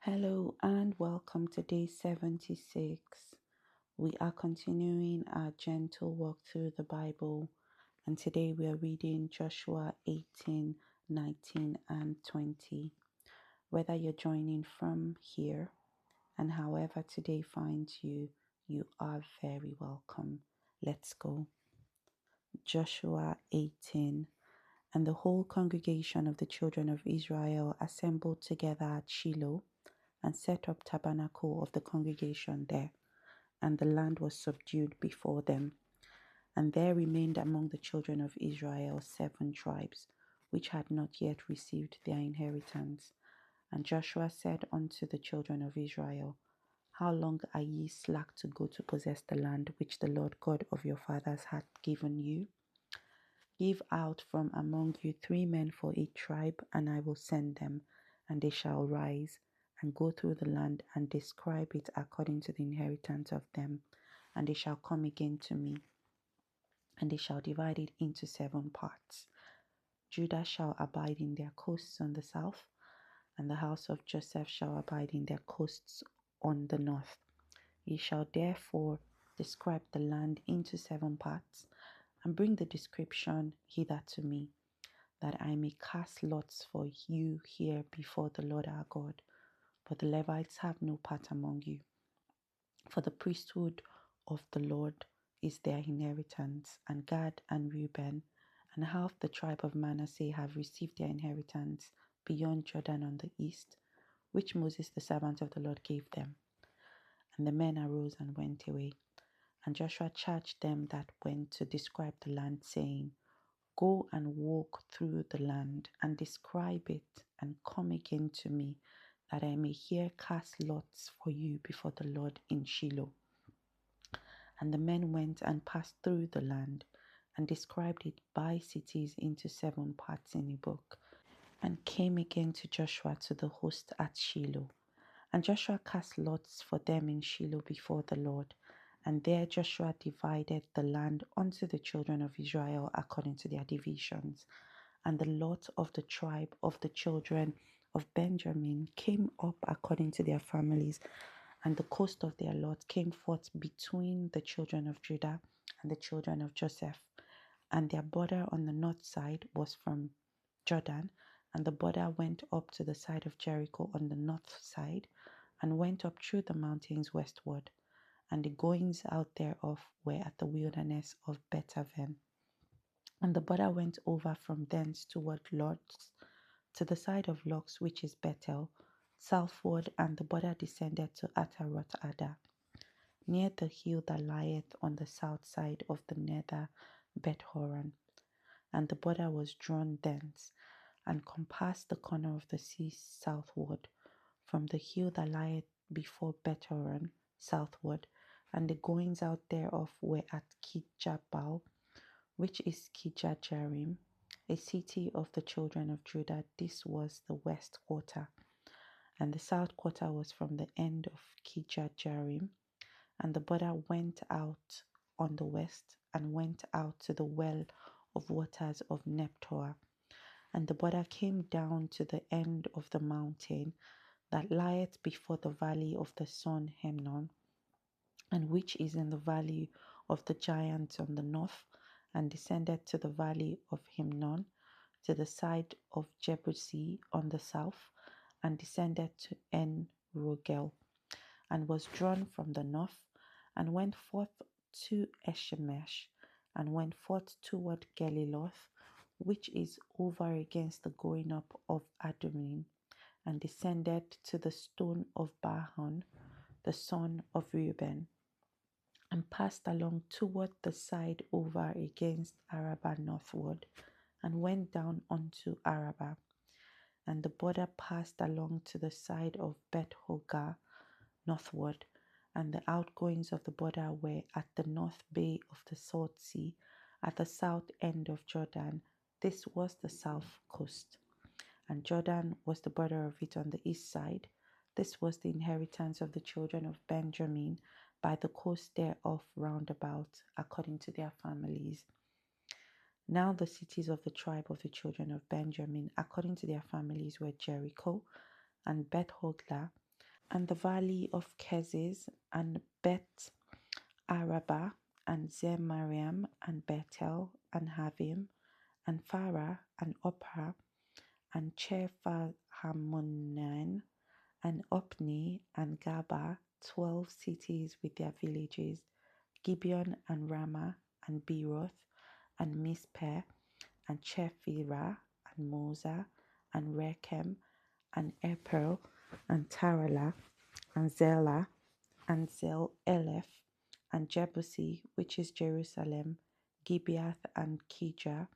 Hello and welcome to day 76. We are continuing our gentle walk through the Bible, and today we are reading Joshua 18, 19, and 20. Whether you're joining from here and however today finds you, you are very welcome. Let's go. Joshua 18. And the whole congregation of the children of Israel assembled together at Shiloh and set up tabernacle of the congregation there, and the land was subdued before them. And there remained among the children of Israel 7 tribes, which had not yet received their inheritance. And Joshua said unto the children of Israel, How long are ye slack to go to possess the land which the Lord God of your fathers hath given you? Give out from among you 3 men for each tribe, and I will send them, and they shall rise and go through the land and describe it according to the inheritance of them. And they shall come again to me, and they shall divide it into 7 parts. Judah shall abide in their coasts on the south, and the house of Joseph shall abide in their coasts on the north. Ye shall therefore describe the land into 7 parts, and bring the description hither to me, that I may cast lots for you here before the Lord our God. But the Levites have no part among you, for the priesthood of the Lord is their inheritance, and Gad and Reuben and half the tribe of Manasseh have received their inheritance beyond Jordan on the east, which Moses the servant of the Lord gave them. And the men arose and went away. And Joshua charged them that went to describe the land, saying, Go and walk through the land and describe it, and come again to me, that I may here cast lots for you before the Lord in Shiloh. And the men went and passed through the land, and described it by cities into 7 parts in a book, and came again to Joshua to the host at Shiloh. And Joshua cast lots for them in Shiloh before the Lord. And there Joshua divided the land unto the children of Israel according to their divisions. And the lot of the tribe of the children of Benjamin came up according to their families, and the coast of their lot came forth between the children of Judah and the children of Joseph. And their border on the north side was from Jordan, and the border went up to the side of Jericho on the north side, and went up through the mountains westward. And the goings out thereof were at the wilderness of Betaven. And the border went over from thence toward Luz, to the side of Luz, which is Bethel, southward, and the border descended to Ataroth Ada, near the hill that lieth on the south side of the nether Beth-horon. And the border was drawn thence, and compassed the corner of the sea southward, from the hill that lieth before Beth-horon southward, and the goings out thereof were at Kijabal, which is Kirjath-jearim, a city of the children of Judah. This was the west quarter. And the south quarter was from the end of Kirjath-jearim, and the border went out on the west, and went out to the well of waters of Nephtoah. And the border came down to the end of the mountain that lieth before the valley of the son Hemnon, and which is in the valley of the giants on the north, and descended to the valley of Himnon, to the side of Jebusi on the south, and descended to En Rogel, and was drawn from the north, and went forth to Eshemesh, and went forth toward Geliloth, which is over against the going up of Adumim, and descended to the stone of Bahon, the son of Reuben, and passed along toward the side over against Arabah northward, and went down unto Arabah. And the border passed along to the side of Beth-hogah northward, and the outgoings of the border were at the north bay of the Salt Sea, at the south end of Jordan. This was the south coast. And Jordan was the border of it on the east side. This was the inheritance of the children of Benjamin by the coast thereof round about, according to their families. Now the cities of the tribe of the children of Benjamin, according to their families, were Jericho, and Beth-hoglah, and the valley of Keziz, and Bet Araba, and Zemariam, and Bethel, and Havim, and Farah, and Opha, and Chephahhamonim, and Opni, and Gaba, 12 cities with their villages, Gibeon, and Ramah, and Beeroth, and Mizpeh, and Chephirah, and Moza, and Rechem, and Epel, and Tarala, and Zelah, and Zel-Eleph, and Jebusi, which is Jerusalem, Gibeath, and Kijah,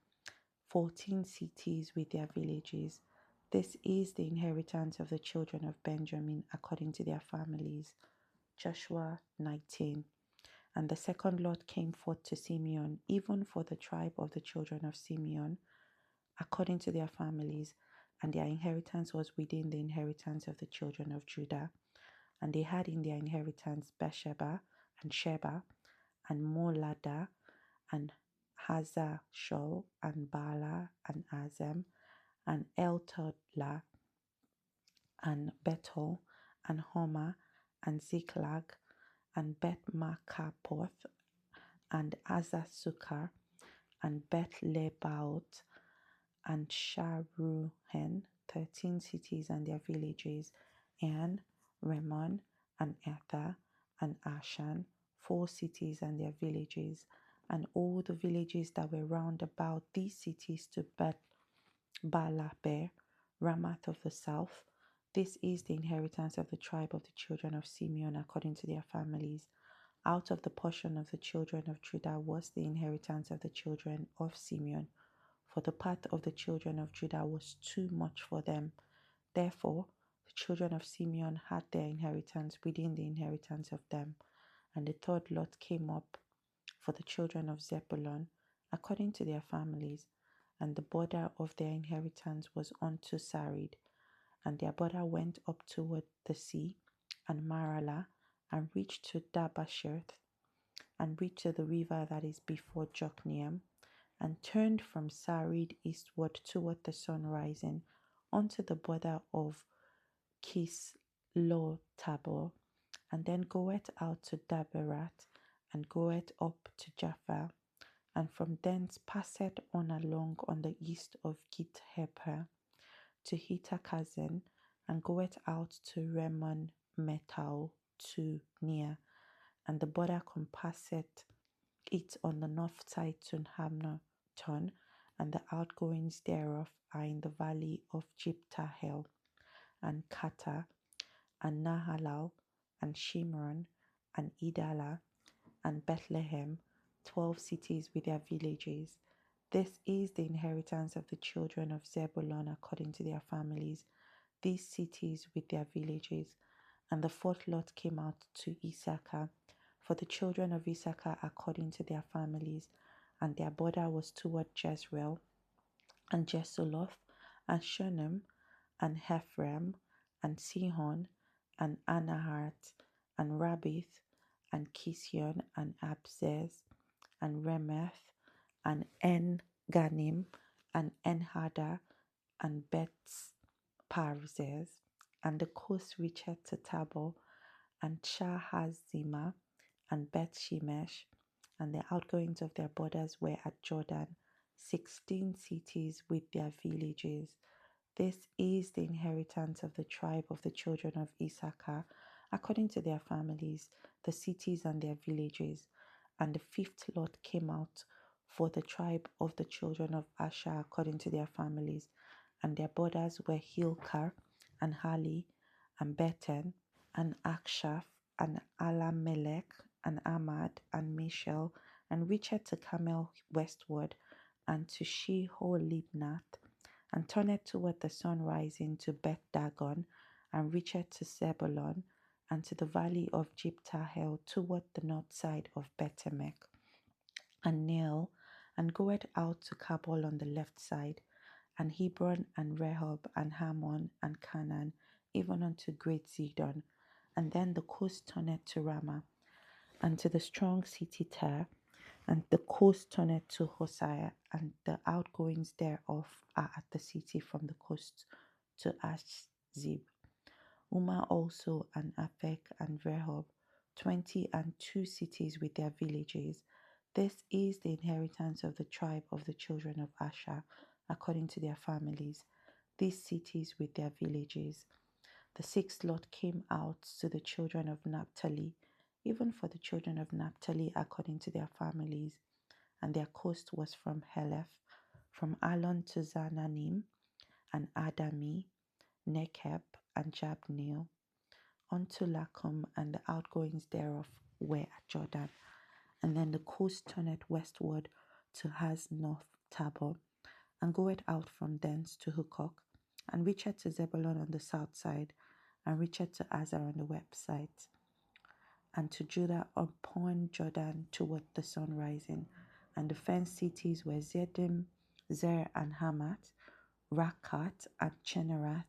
14 cities with their villages. This is the inheritance of the children of Benjamin according to their families. Joshua 19. And the second lot came forth to Simeon, even for the tribe of the children of Simeon, according to their families, and their inheritance was within the inheritance of the children of Judah. And they had in their inheritance Beersheba, and Sheba, and Molada, and Hazar-Shul, and Bala, and Azem, and Eltodla, and Bethel, and Homa, and Ziklag, and Beth-Marcapoth, and Azaz-Sukkah, and Beth-Lebaot, and Sharuhen, 13 cities and their villages, and Ramon, and Ether, and Ashan, 4 cities and their villages, and all the villages that were round about these cities to Beth Balaber, Ramath of the south. This is the inheritance of the tribe of the children of Simeon according to their families. Out of the portion of the children of Judah was the inheritance of the children of Simeon, for the part of the children of Judah was too much for them. Therefore, the children of Simeon had their inheritance within the inheritance of them. And the third lot came up for the children of Zebulun according to their families, and the border of their inheritance was unto Sarid, and their border went up toward the sea, and Maralah, and reached to Dabasheth, and reached to the river that is before Jokneam, and turned from Sarid eastward toward the sun rising, unto the border of Kislotabor, and then goeth out to Daberat, and goeth up to Jaffa, and from thence passeth on along on the east of Gith-Hepher to Hitakazen, and goeth out to Remon Metau to near, and the border compasseth it on the north side to Hamilton, and the outgoings thereof are in the valley of Jiptahel, and Kata, and Nahalal, and Shimron, and Idala, and Bethlehem, 12 cities with their villages. This is the inheritance of the children of Zebulun according to their families, these cities with their villages. And the fourth lot came out to Issachar, for the children of Issachar according to their families, and their border was toward Jezreel, and Jesoloth, and Shunem, and Hephraim, and Sihon, and Anahat, and Rabith, and Kision, and Abzez, and Remeth, and En Ganim, and En Hada, and Beths Parzez, and the coast reacheth to Tabor, and Shahazima, and Beth Shemesh, and the outgoings of their borders were at Jordan, 16 cities with their villages. This is the inheritance of the tribe of the children of Issachar, according to their families, the cities and their villages. And the fifth lot came out for the tribe of the children of Asher, according to their families, and their borders were Hilkar, and Hali, and Beten, and Akshaph, and Alamelech, and Amad, and Mishal, and reached to Carmel westward, and to Sheholibnath, and turned toward the sun rising to Beth Dagon, and reached to Zebulun, and to the valley of Jiptahel toward the north side of Bethemech, and Neel, and goeth out to Kabul on the left side, and Hebron, and Rehob, and Hammon, and Canaan, even unto great Zidon. And then the coast turneth to Ramah, and to the strong city Tyre, and the coast turneth to Hosea, and the outgoings thereof are at the city from the coast to Ashzib. Uma also, and Aphek and Rehob, 20 and 2 cities with their villages. This is the inheritance of the tribe of the children of Asher, according to their families, these cities with their villages. The sixth lot came out to the children of Naphtali, even for the children of Naphtali according to their families, and their coast was from Heleph, from Alon to Zananim, and Adami, Nekeb, and Jabneel, unto Lacum, and the outgoings thereof were at Jordan. And then the coast turneth westward to North Tabor, and goeth out from thence to Hukok, and reacheth to Zebulun on the south side, and reacheth to Azar on the west side, and to Judah upon Jordan toward the sun rising. And the fenced cities were Zedim, Zer, and Hamath, Rakat, and Chenerath,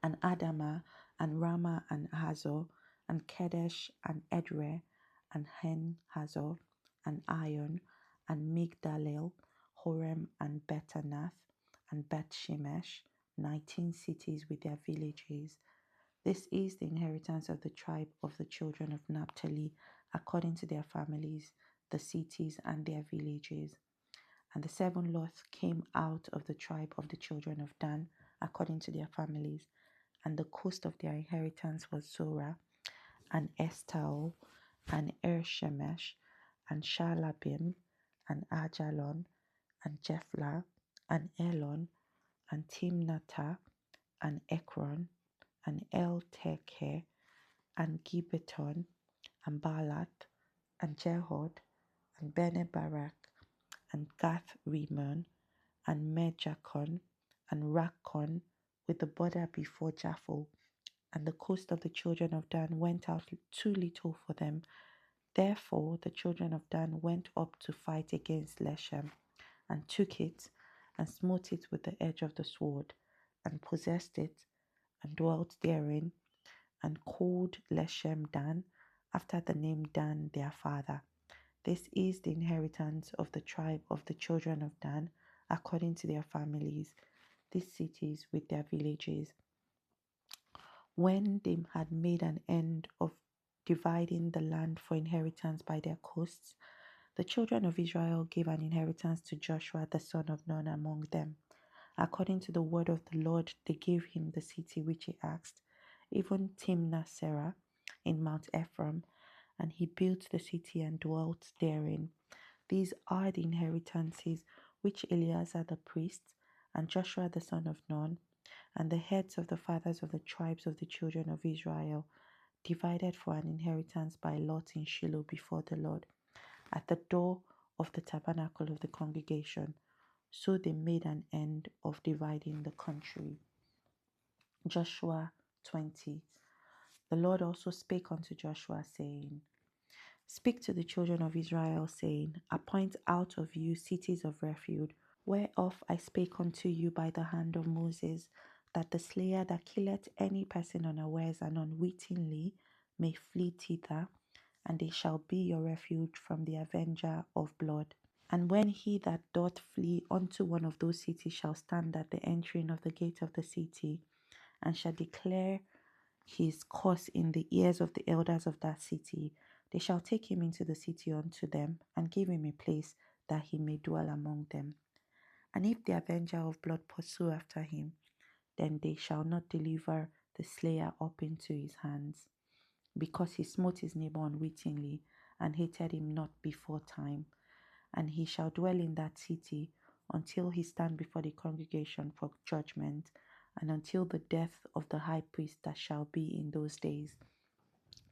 and Adamah, and Ramah, and Hazor, and Kedesh, and Edrei, and Hen Hazor, and Ion, and Migdalel, Horem, and Betanath, and Beth Shemesh, 19 cities with their villages. This is the inheritance of the tribe of the children of Naphtali, according to their families, the cities and their villages. And the 7 lots came out of the tribe of the children of Dan, according to their families, and the coast of their inheritance was Zorah, and Estaol, and Shemesh, and Shalabim, and Ajalon, and Jephlah, and Elon, and Timnatah, and Ekron, and El Tekeh, and Gibbeton, and Baalat, and Jehod, and Bene Barak, and Gath Rimmon, and Mejakon, and Rakkon, with the border before Japhel. And the coast of the children of Dan went out too little for them. Therefore the children of Dan went up to fight against Leshem, and took it, and smote it with the edge of the sword, and possessed it, and dwelt therein, and called Leshem Dan, after the name Dan their father. This is the inheritance of the tribe of the children of Dan, according to their families, these cities with their villages. When they had made an end of dividing the land for inheritance by their coasts, the children of Israel gave an inheritance to Joshua the son of Nun among them. According to the word of the Lord, they gave him the city which he asked, even Timnath-Serah in Mount Ephraim, and he built the city and dwelt therein. These are the inheritances which Eleazar the priest, and Joshua the son of Nun, and the heads of the fathers of the tribes of the children of Israel divided for an inheritance by lot in Shiloh before the Lord, at the door of the tabernacle of the congregation. So they made an end of dividing the country. Joshua 20. The Lord also spake unto Joshua, saying, Speak to the children of Israel, saying, Appoint out of you cities of refuge, whereof I spake unto you by the hand of Moses, that the slayer that killeth any person unawares and unwittingly may flee thither, and they shall be your refuge from the avenger of blood. And when he that doth flee unto one of those cities shall stand at the entering of the gate of the city, and shall declare his cause in the ears of the elders of that city, they shall take him into the city unto them, and give him a place that he may dwell among them. And if the avenger of blood pursue after him, then they shall not deliver the slayer up into his hands, because he smote his neighbor unwittingly, and hated him not before time. And he shall dwell in that city until he stand before the congregation for judgment, and until the death of the high priest that shall be in those days.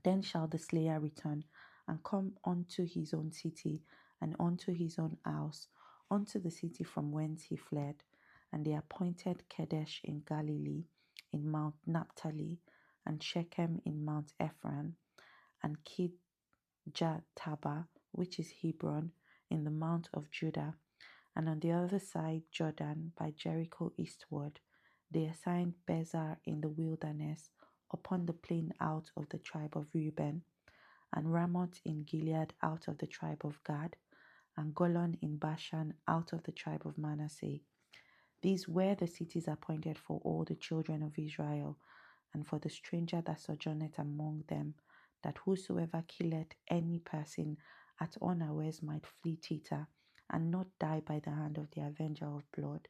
Then shall the slayer return, and come unto his own city, and unto his own house, unto the city from whence he fled. And they appointed Kedesh in Galilee, in Mount Naphtali, and Shechem in Mount Ephraim, and Kirjataba, which is Hebron, in the mount of Judah, and on the other side Jordan by Jericho eastward. They assigned Bezer in the wilderness, upon the plain out of the tribe of Reuben, and Ramoth in Gilead out of the tribe of Gad, and Golan in Bashan out of the tribe of Manasseh. These were the cities appointed for all the children of Israel, and for the stranger that sojourneth among them, that whosoever killeth any person at unawares might flee thither, and not die by the hand of the avenger of blood,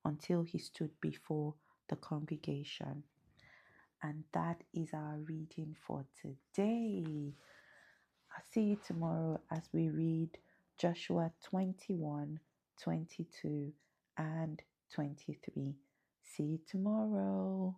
until he stood before the congregation. And that is our reading for today. I'll see you tomorrow as we read Joshua 21, 22, and 23. See you tomorrow.